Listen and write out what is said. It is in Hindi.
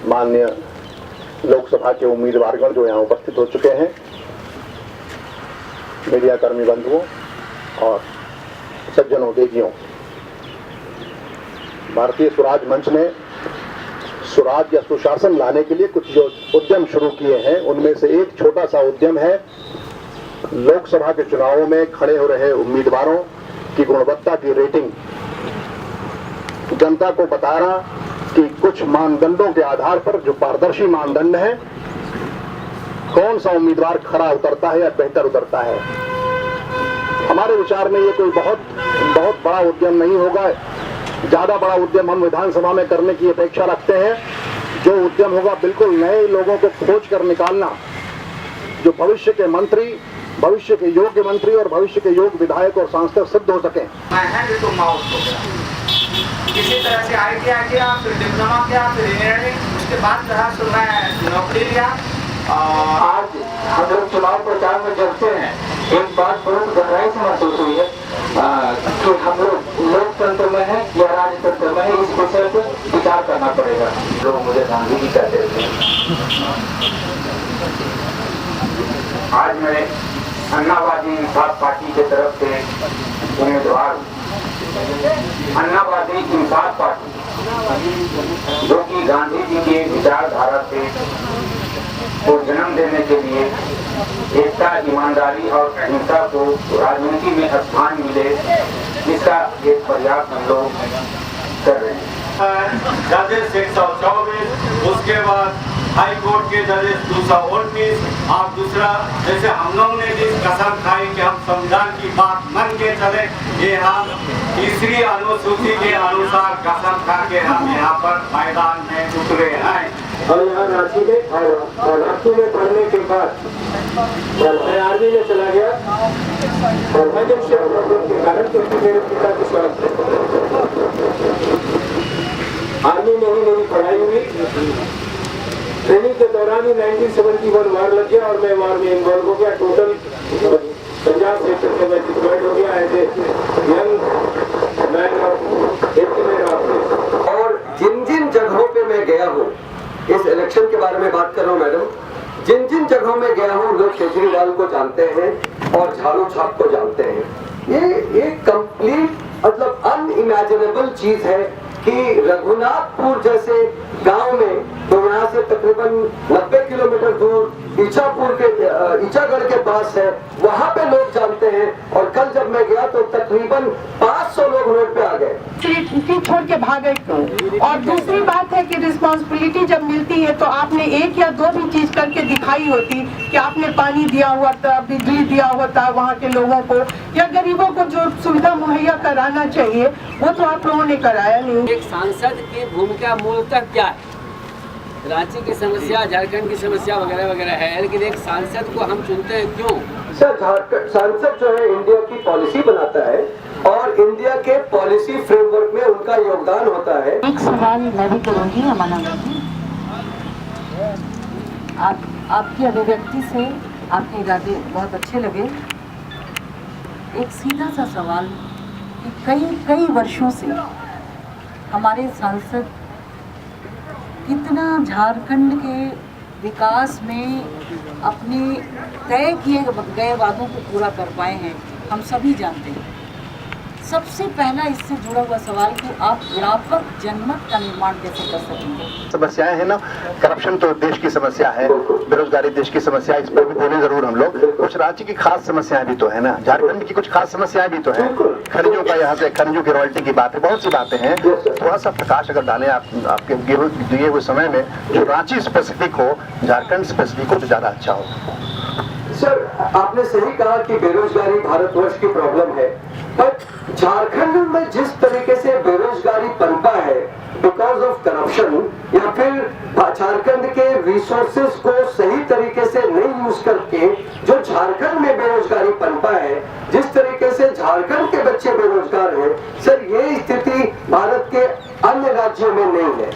माननीय लोकसभा के उम्मीदवारगण जो यहाँ उपस्थित हो चुके हैं, मीडिया कर्मी बंधुओं और सज्जनों देवियों, भारतीय स्वराज मंच ने स्वराज या सुशासन लाने के लिए कुछ जो उद्यम शुरू किए हैं, उनमें से एक छोटा सा उद्यम है लोकसभा के चुनावों में खड़े हो रहे उम्मीदवारों की गुणवत्ता की रेटिंग। जनता को बताना कि कुछ मानदंडों के आधार पर, जो पारदर्शी मानदंड है, कौन सा उम्मीदवार खरा उतरता है या बेहतर उतरता है। हमारे विचार में ये कोई बहुत बड़ा उद्यम नहीं होगा। ज्यादा बड़ा उद्यम हम विधानसभा में करने की अपेक्षा रखते हैं। जो उद्यम होगा बिल्कुल नए लोगों को खोज कर निकालना, जो भविष्य के मंत्री, भविष्य के योग्य मंत्री और भविष्य के योग्य विधायक और सांसद सिद्ध हो सके। किसी तरह से ITI किया, फिर डिप्लोमा किया, फिर इंजीनियरिंग, उसके बाद जो है तो मैं नौकरी लिया। आज हम लोग चुनाव प्रचार में चलते हैं, एक बात बहुत गहराई से महसूस हुई है कि हम लोग लोकतंत्र में है या राजतंत्र में है, इस विषय पर विचार करना पड़ेगा। लोग मुझे गांधी जी कहते थे। आज मैं अन्नावादी इंसाफ पार्टी की तरफ से उम्मीदवार हूँ। अन्नावादी इंसाफ पार्टी जो कि गांधी जी के विचारधारा से को जन्म देने के लिए एकता, ईमानदारी और अहिंसा को राजनीति में स्थान मिले, इसका एक प्रयास हम लोग कर रहे हैं। जजेस 124, उसके बाद हाई कोर्ट के जजेस 229 और दूसरा, जैसे हम लोग ने जिस कसम खाई कि हम संविधान की बात मान के चले, ये हम तीसरी अनुसूची के अनुसार कसम खा के हम यहाँ पर मैदान में उतरे हैं। और यहाँ रांची में पढ़ने के बाद मैं आर्मी में चला गया और मैं जब के कारण, क्योंकि मेरे पिता की स्वास्थ्य आर्मी में ही मेरी पढ़ाई हुई। ट्रेनिंग के दौरान ही 1971 वार लग गया और मैं वार में इन्वॉल्व हो गया। टोटल पंजाब सेक्टर में मैं डिप्लॉयड हो गया as a young man of 18 और जिन जिन जगहों पे मैं गया हूँ, इस इलेक्शन के बारे में बात कर रहा हूँ मैडम, जिन जिन जगहों में गया हूँ लोग केजरीवाल को जानते हैं और झाड़ू छाप को जानते हैं। ये कंप्लीट मतलब अनइमेजिनेबल चीज है कि रघुनाथपुर जैसे गांव में, तो यहाँ से तकरीबन 90 किलोमीटर दूर ईचागढ़ के पास है, वहाँ पे लोग जानते हैं। और कल जब मैं गया तो तकरीबन 500 लोग रोड पे आ गए। छोड़ के भागे क्यों? और दूसरी बात है कि रिस्पॉन्सिबिलिटी जब मिलती है तो आपने एक या दो भी चीज करके दिखाई होती कि आपने पानी दिया हुआ था, बिजली दिया हुआ था वहाँ के लोगों को, या गरीबों को जो सुविधा मुहैया कराना चाहिए वो तो आप लोगों ने कराया नहीं। एक सांसद की भूमिका मूलतः क्या है? रांची की समस्या, झारखंड की समस्या वगैरह वगैरह है, लेकिन एक सांसद को हम चुनते हैं क्यों? सर, झारखंड सांसद जो है इंडिया की पॉलिसी बनाता है और इंडिया के पॉलिसी फ्रेमवर्क में उनका योगदान होता है। एक सवाल मैं भी करूंगी अमाना जी, आपकी अभिव्यक्ति से आपके इरादे बहुत अच्छे लगे। एक सीधा सा सवाल कि कई वर्षों से हमारे सांसद कितना झारखंड के विकास में अपने तय किए गए वादों को पूरा कर पाए हैं, हम सभी जानते हैं। सबसे पहला इससे जुड़ा हुआ सवाल कि आप व्यापक जनमत का निर्माण कैसे कर सकेंगे? समस्याएं हैं ना, करप्शन तो देश की समस्या है, बेरोजगारी देश की समस्या, इस पर भी बोले जरूर हम लोग। कुछ राज्य की खास समस्याएं भी तो है ना, झारखंड की कुछ खास समस्याएं भी तो है। खनिजों का, यहाँ से खनिजों की रॉयल्टी की बात है, बहुत सी बातें हैं। थोड़ा सा प्रकाश अगर डालें आपके दिए हुए समय में, जो रांची स्पेसिफिक हो, झारखंड स्पेसिफिक हो, तो ज्यादा अच्छा हो। सर, आपने सही कहा कि बेरोजगारी भारतवर्ष की प्रॉब्लम है, पर झारखंड में जिस तरीके से बेरोजगारी पनपा है बिकॉज ऑफ करप्शन, या फिर झारखंड के रिसोर्सेज को सही तरीके से नहीं यूज करके जो झारखंड में बेरोजगारी पनपा है, जिस तरीके से झारखंड के बच्चे बेरोजगार हैं, सर ये स्थिति भारत के अन्य राज्यों में नहीं है।